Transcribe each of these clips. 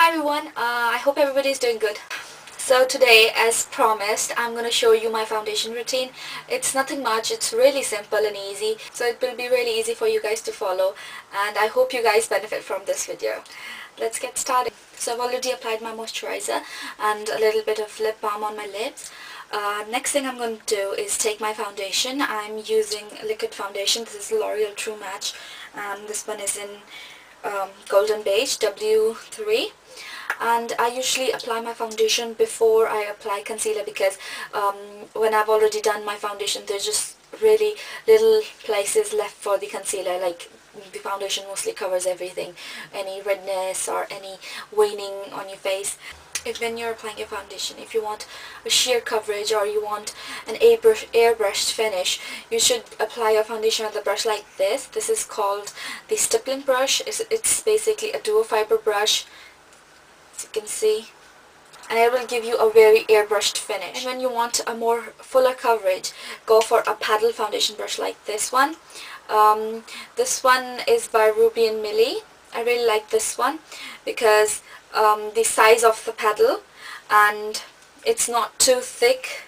Hi everyone, I hope everybody is doing good. So today, as promised, I'm going to show you my foundation routine. It's nothing much, it's really simple and easy, so it will be really easy for you guys to follow, and I hope you guys benefit from this video. Let's get started. So I've already applied my moisturizer and a little bit of lip balm on my lips. Next thing I'm going to do is take my foundation. I'm using liquid foundation. This is L'Oreal True Match, and this one is in Golden Beige W3. And I usually apply my foundation before I apply concealer because when I've already done my foundation, there's just really little places left for the concealer. Like, the foundation mostly covers everything, any redness or any waning on your face. When you're applying your foundation, if you want a sheer coverage or you want an airbrushed finish, you should apply your foundation with a brush like this. This is called the stippling brush. It's basically a duo fiber brush, as you can see, and it will give you a very airbrushed finish. And when you want a more fuller coverage, go for a paddle foundation brush like this one. This one is by Ruby and Millie. I really like this one because the size of the paddle, and it's not too thick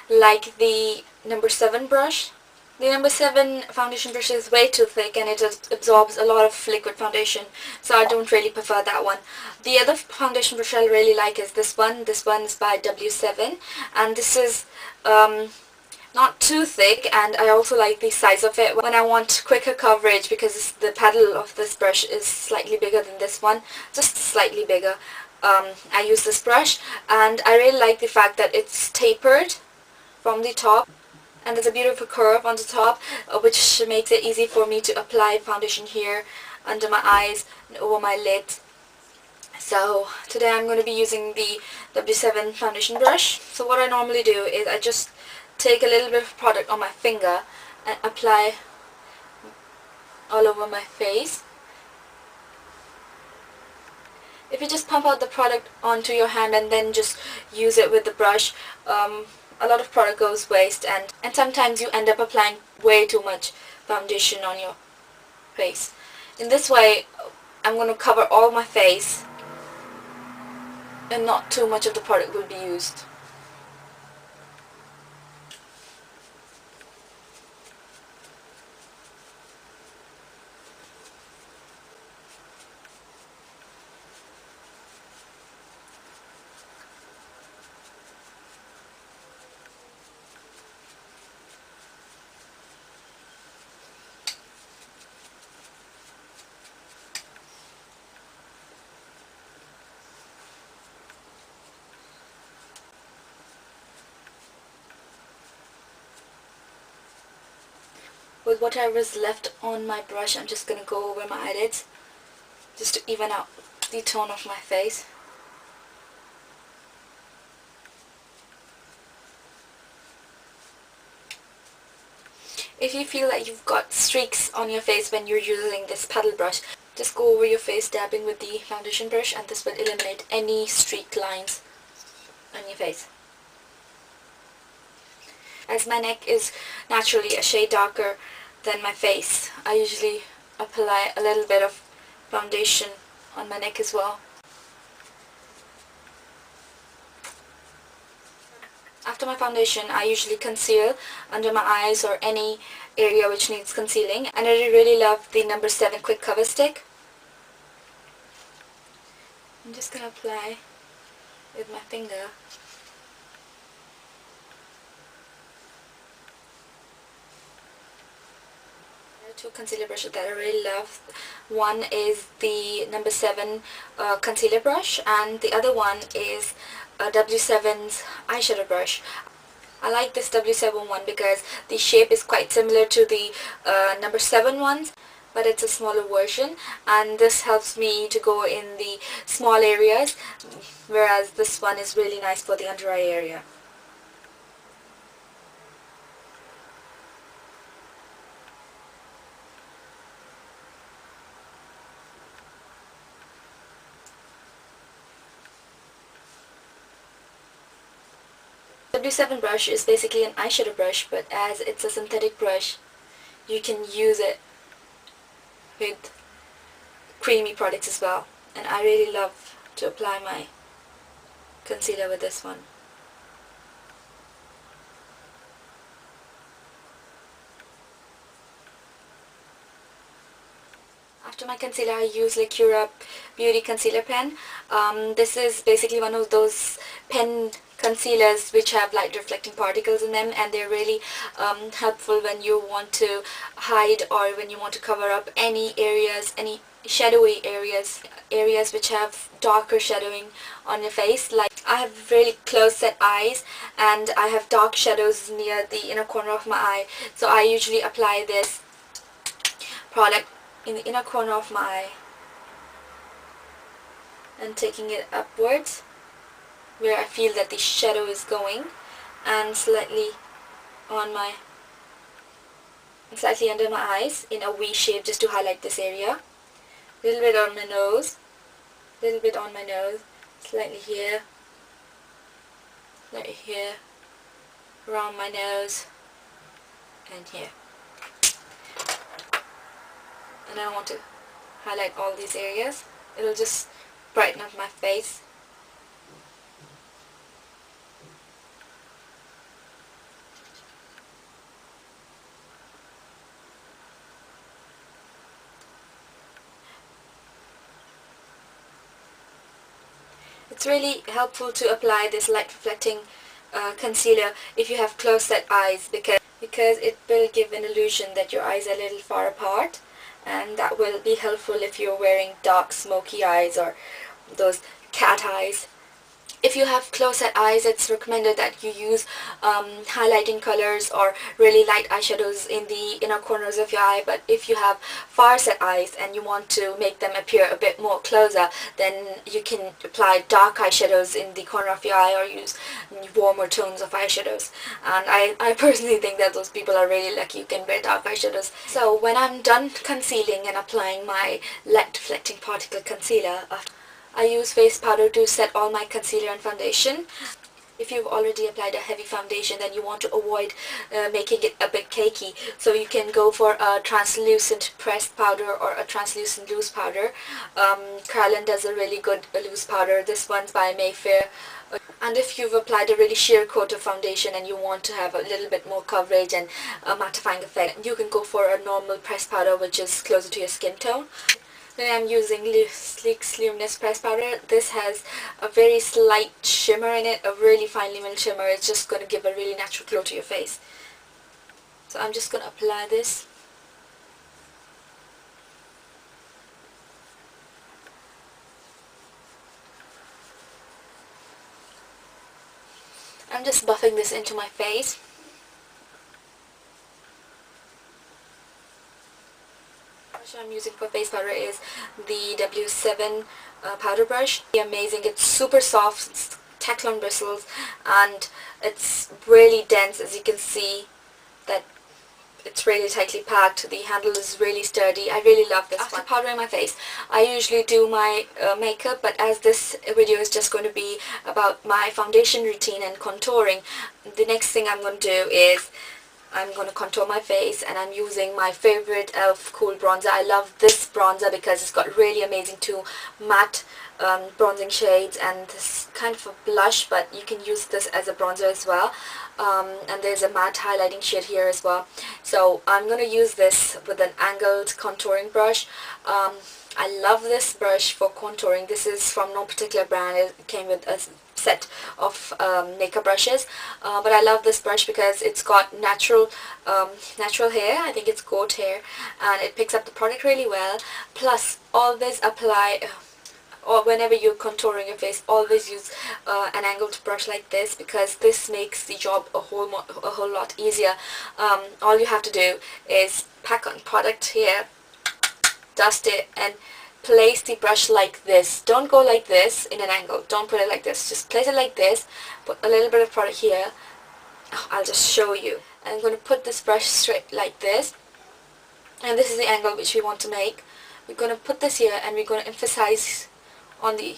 like the number 7 brush. The number 7 foundation brush is way too thick and it absorbs a lot of liquid foundation, so I don't really prefer that one. The other foundation brush I really like is this one. This one is by W7, and this is not too thick, and I also like the size of it when I want quicker coverage because the paddle of this brush is slightly bigger than this one, just slightly bigger. I use this brush, and I really like the fact that it's tapered from the top, and there's a beautiful curve on the top, which makes it easy for me to apply foundation here under my eyes and over my lids. So today I'm going to be using the W7 foundation brush. So what I normally do is I just take a little bit of product on my finger and apply all over my face. If you just pump out the product onto your hand and then just use it with the brush, a lot of product goes waste, and sometimes you end up applying way too much foundation on your face. In this way, I'm going to cover all my face and not too much of the product will be used. With whatever is left on my brush, I'm just going to go over my eyelids just to even out the tone of my face. If you feel that you've got streaks on your face when you're using this paddle brush, just go over your face dabbing with the foundation brush, and this will eliminate any streak lines on your face. As my neck is naturally a shade darker than my face, I usually apply a little bit of foundation on my neck as well. After my foundation, I usually conceal under my eyes or any area which needs concealing, and I really love the number 7 quick cover stick. I'm just going to apply with my finger. Two concealer brushes that I really love. One is the number 7 concealer brush, and the other one is W7's eyeshadow brush. I like this W7 one because the shape is quite similar to the number 7 ones, but it's a smaller version, and this helps me to go in the small areas, whereas this one is really nice for the under eye area. W7 brush is basically an eyeshadow brush, but as it's a synthetic brush, you can use it with creamy products as well. And I really love to apply my concealer with this one. After my concealer, I use like Cura Beauty Concealer Pen. This is basically one of those pen concealers which have light reflecting particles in them, and they're really helpful when you want to hide or when you want to cover up any areas, any shadowy areas which have darker shadowing on your face. Like I have really close set eyes and I have dark shadows near the inner corner of my eye, so I usually apply this product in the inner corner of my eye and taking it upwards where I feel that the shadow is going, and slightly under my eyes in a V shape just to highlight this area. A little bit on my nose, slightly here, around my nose, and here. And I want to highlight all these areas. It'll just brighten up my face. It's really helpful to apply this light reflecting concealer if you have close set eyes, because it will give an illusion that your eyes are a little far apart, and that will be helpful if you're wearing dark smoky eyes or those cat eyes. If you have close set eyes, it's recommended that you use highlighting colors or really light eyeshadows in the inner corners of your eye. But if you have far set eyes and you want to make them appear a bit more closer, then you can apply dark eyeshadows in the corner of your eye or use warmer tones of eyeshadows. And I personally think that those people are really lucky who can wear dark eyeshadows. So when I'm done concealing and applying my light reflecting particle concealer, I use face powder to set all my concealer and foundation. If you've already applied a heavy foundation, then you want to avoid making it a bit cakey. So you can go for a translucent pressed powder or a translucent loose powder. Kryolan does a really good loose powder. This one's by Mayfair. And if you've applied a really sheer coat of foundation and you want to have a little bit more coverage and a mattifying effect, you can go for a normal pressed powder which is closer to your skin tone. Then I'm using Sleek Luminous Pressed Powder. This has a very slight shimmer in it, a really finely milled shimmer. It's just going to give a really natural glow to your face. So I'm just going to apply this. I'm just buffing this into my face. I'm using for face powder is the W7 powder brush. Amazing. It's super soft, it's Teflon bristles, and it's really dense. As you can see, that it's really tightly packed. The handle is really sturdy. I really love this one. After powdering my face, I usually do my makeup, but as this video is just going to be about my foundation routine and contouring, the next thing I'm going to do is I'm going to contour my face, and I'm using my favorite e.l.f. Cool Bronzer. I love this bronzer because it's got really amazing two matte bronzing shades and this kind of a blush, but you can use this as a bronzer as well. And there's a matte highlighting shade here as well. So I'm going to use this with an angled contouring brush. I love this brush for contouring. This is from no particular brand. It came with a set of makeup brushes, but I love this brush because it's got natural hair. I think it's goat hair, and it picks up the product really well. Plus, always apply, or whenever you're contouring your face, always use an angled brush like this, because this makes the job a whole lot easier. All you have to do is pack on product here, dust it, and place the brush like this. Don't go like this in an angle. Don't put it like this. Just place it like this. Put a little bit of product here. I'll just show you. I'm going to put this brush straight like this. And this is the angle which we want to make. We're going to put this here, and we're going to emphasize on the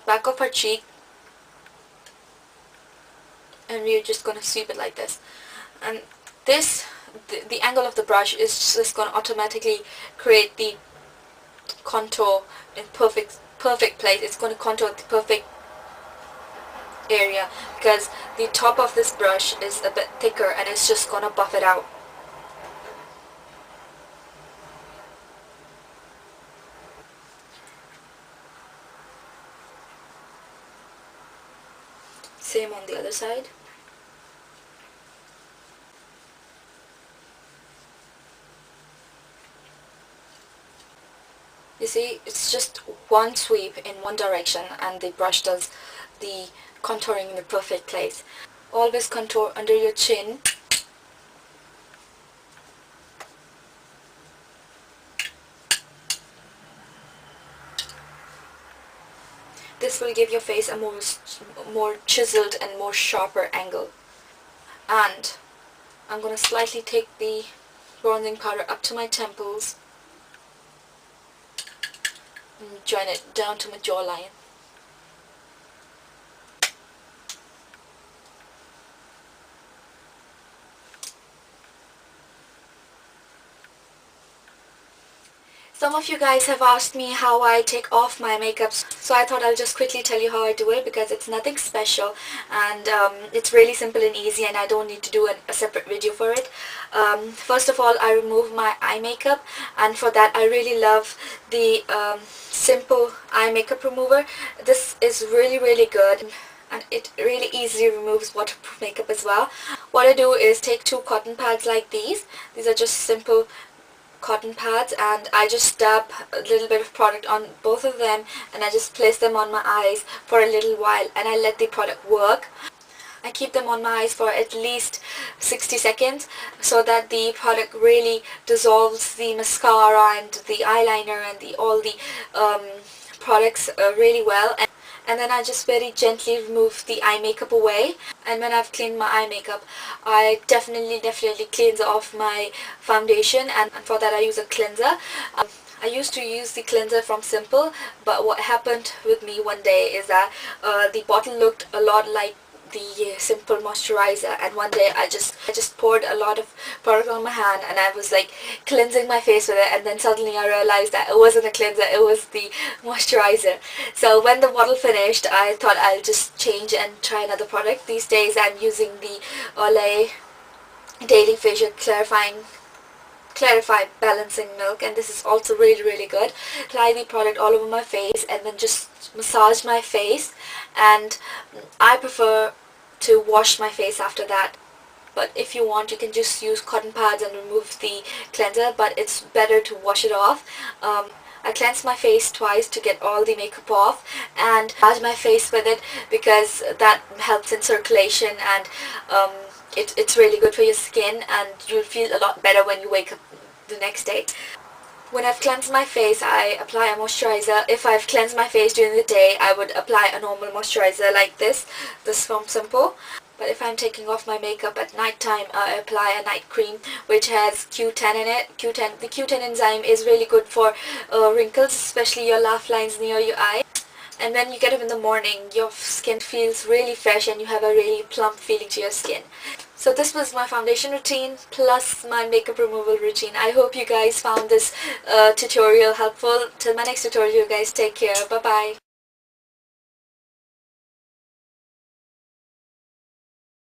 back of our cheek. And we're just going to sweep it like this. And this, the angle of the brush is just going to automatically create the contour in perfect perfect place. It's going to contour the perfect area because the top of this brush is a bit thicker and it's just going to buff it out. Same on the other side. You see, it's just one sweep in one direction and the brush does the contouring in the perfect place. Always contour under your chin. This will give your face a more chiseled and more sharper angle. And I'm going to slightly take the bronzing powder up to my temples and join it down to my jawline. Some of you guys have asked me how I take off my makeup, so I thought I'll just quickly tell you how I do it because it's nothing special and it's really simple and easy and I don't need to do a separate video for it. First of all, I remove my eye makeup, and for that I really love the simple eye makeup remover. This is really good and it really easily removes waterproof makeup as well. What I do is take two cotton pads like these. These are just simple cotton pads and I just dab a little bit of product on both of them and I just place them on my eyes for a little while and I let the product work. I keep them on my eyes for at least 60 seconds so that the product really dissolves the mascara and the eyeliner and all the products really well. And then I just very gently remove the eye makeup away. And when I've cleaned my eye makeup, I definitely cleanse off my foundation, and for that I use a cleanser. I used to use the cleanser from Simple, but what happened with me one day is that the bottle looked a lot like the Simple moisturizer, and one day I just poured a lot of product on my hand and I was like cleansing my face with it, and then suddenly I realized that it wasn't a cleanser, it was the moisturizer. So when the bottle finished, I thought I'll just change and try another product. These days I'm using the Olay Daily Facial Clarify Balancing Milk, and this is also really good. Apply the product all over my face and then just massage my face, and I prefer to wash my face after that. But if you want, you can just use cotton pads and remove the cleanser, but it's better to wash it off. I cleanse my face twice to get all the makeup off and massage my face with it because that helps in circulation, and it's really good for your skin and you'll feel a lot better when you wake up the next day. When I've cleansed my face, I apply a moisturizer. If I've cleansed my face during the day, I would apply a normal moisturizer like this from Simple. But if I'm taking off my makeup at night time, I apply a night cream which has Q10 in it. The Q10 enzyme is really good for wrinkles, especially your laugh lines near your eye. And when you get up in the morning, your skin feels really fresh and you have a really plump feeling to your skin. So this was my foundation routine plus my makeup removal routine. I hope you guys found this tutorial helpful. Till my next tutorial, you guys take care. Bye bye.